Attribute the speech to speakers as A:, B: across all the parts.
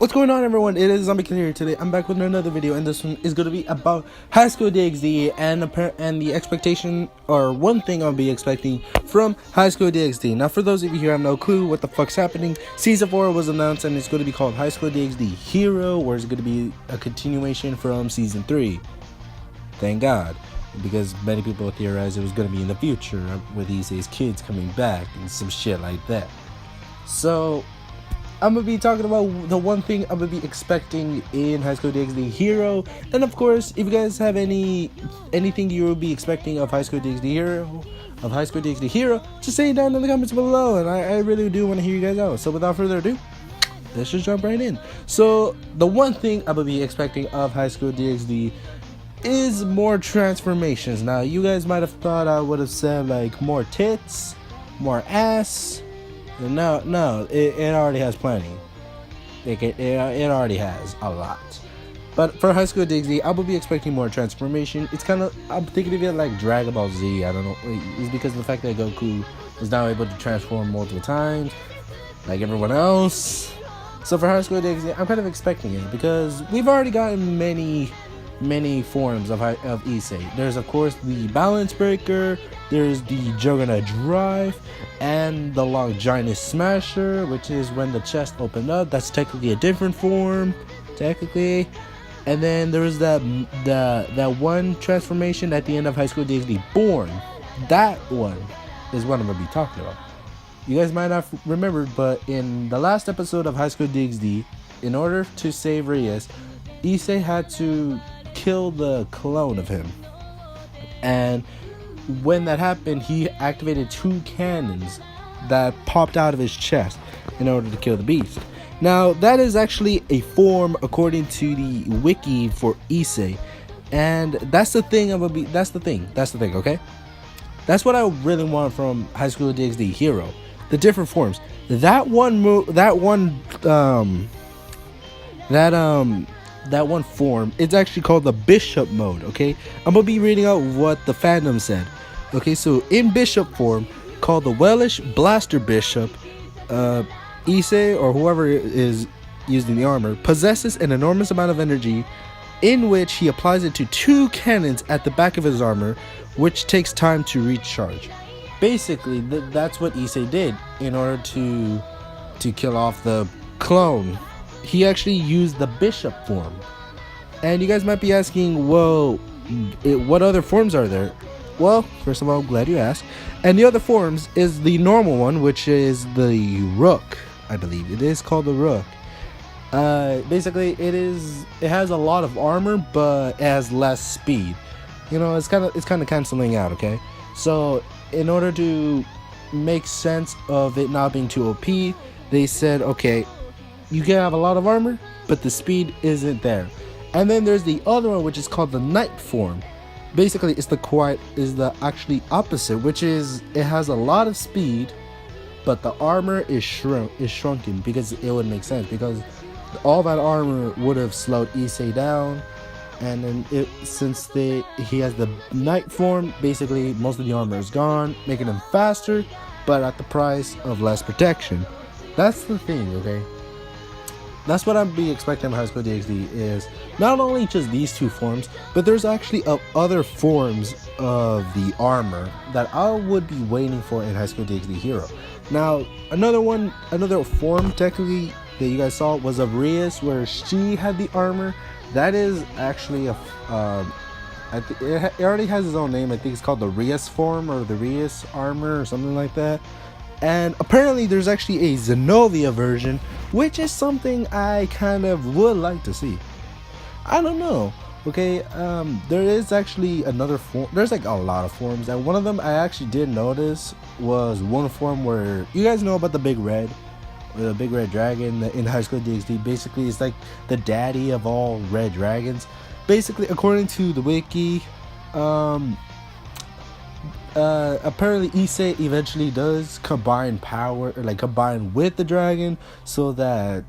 A: What's going on, everyone? It is Zombie Killer here today. I'm back with another video, and this one is going to be about Highschool DxD and the expectation, or one thing I'll be expecting from Highschool DxD. Now, for those of you who have no clue what the fuck's happening, Season 4 was announced, and it's going to be called Highschool DxD Hero, or it's going to be a continuation from Season 3. Thank God, because many people theorized it was going to be in the future with Issei's kids coming back and some shit like that. So I'm going to be talking about the one thing I'm going to be expecting in Highschool DxD Hero. And of course, if you guys have anything you will be expecting of Highschool DxD Hero, just say it down in the comments below. And I really do want to hear you guys out. So without further ado, let's just jump right in. So the one thing I'm going to be expecting of Highschool DxD is more transformations. Now, you guys might have thought I would have said like more tits, more ass. No, it already has plenty. It already has a lot. But for Highschool DxD, I will be expecting more transformation. It's kind of, I'm thinking of it like Dragon Ball Z. I don't know. It's because of the fact that Goku is now able to transform multiple times, like everyone else. So for Highschool DxD, I'm kind of expecting it because we've already gotten many forms of Issei. There's of course the Balance Breaker, there's the Juggernaut Drive, and the Longinus Smasher, which is when the chest opened up. That's technically a different form, technically. And then there was that one transformation at the end of Highschool DxD, Born. That one is what I'm gonna be talking about. You guys might not remember, but in the last episode of Highschool DxD, in order to save Reyes, Issei had to kill the clone of him, and when that happened, he activated 2 cannons that popped out of his chest in order to kill the beast. Now, that is actually a form according to the wiki for Issei, and that's the thing. That's the thing. Okay, that's what I really want from Highschool DxD Hero. The different forms. That one form, it's actually called the Bishop mode. Okay, I'm gonna be reading out what the fandom said. Okay, so in Bishop form, called the Welsh Blaster Bishop, Issei, or whoever is using the armor, possesses an enormous amount of energy, in which he applies it to 2 cannons at the back of his armor, which takes time to recharge. Basically, that's what Issei did in order to kill off the clone. He actually used the Bishop form. And you guys might be asking, well, what other forms are there? Well, first of all, I'm glad you asked. And the other forms is the normal one, which is the Rook. I believe it is called the Rook. Basically, it has a lot of armor, but it has less speed. You know, it's kind of canceling out. Okay, so in order to make sense of it not being too OP, they said, okay, you can have a lot of armor, but the speed isn't there. And then there's the other one, which is called the Knight form. Basically, it's the actually opposite, which is it has a lot of speed, but the armor is shrunken, because it would make sense, because all that armor would have slowed Issei down. And then since he has the Knight form, basically most of the armor is gone, making him faster, but at the price of less protection. That's the thing, okay? That's what I'd be expecting from Highschool DxD, is not only just these 2 forms, but there's actually other forms of the armor that I would be waiting for in Highschool DxD Hero. Now, another form technically that you guys saw was of Reyes, where she had the armor. That is actually it already has its own name. I think it's called the Reyes form, or the Reyes armor, or something like that. And apparently there's actually a Zenobia version, which is something I kind of would like to see. I don't know. Okay, there is actually another form. There's like a lot of forms, and one of them I actually did notice was one form where, you guys know about the big red dragon in Highschool DxD. Basically, it's like the daddy of all red dragons. Basically, according to the wiki, apparently Issei eventually does combine with the dragon, so that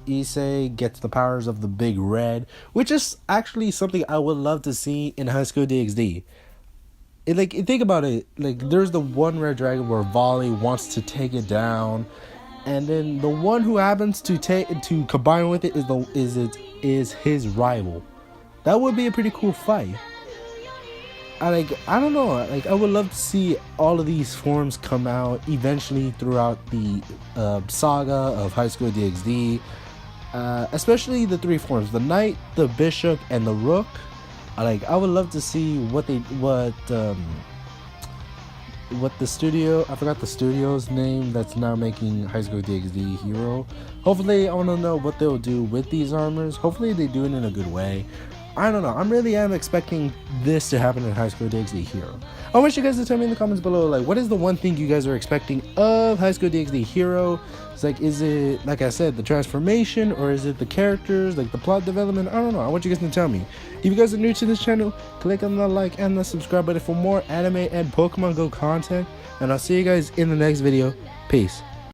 A: Issei gets the powers of the big red, which is actually something I would love to see in Highschool DxD. Think about it, like there's the one red dragon where Volley wants to take it down, and then the one who happens to combine with it is his rival. That would be a pretty cool fight. I don't know, like I would love to see all of these forms come out eventually throughout the saga of High School DxD, especially the 3 forms: the Knight, the Bishop, and the Rook. I would love to see what the studio, I forgot the studio's name that's now making High School DxD Hero. Hopefully, I want to know what they'll do with these armors. Hopefully they do it in a good way. I don't know, I really am expecting this to happen in High School DxD Hero. I want you guys to tell me in the comments below, like, what is the one thing you guys are expecting of High School DxD Hero? It's like, is it, like I said, the transformation, or is it the characters, like the plot development? I don't know, I want you guys to tell me. If you guys are new to this channel, click on the like and the subscribe button for more anime and Pokemon Go content, and I'll see you guys in the next video. Peace.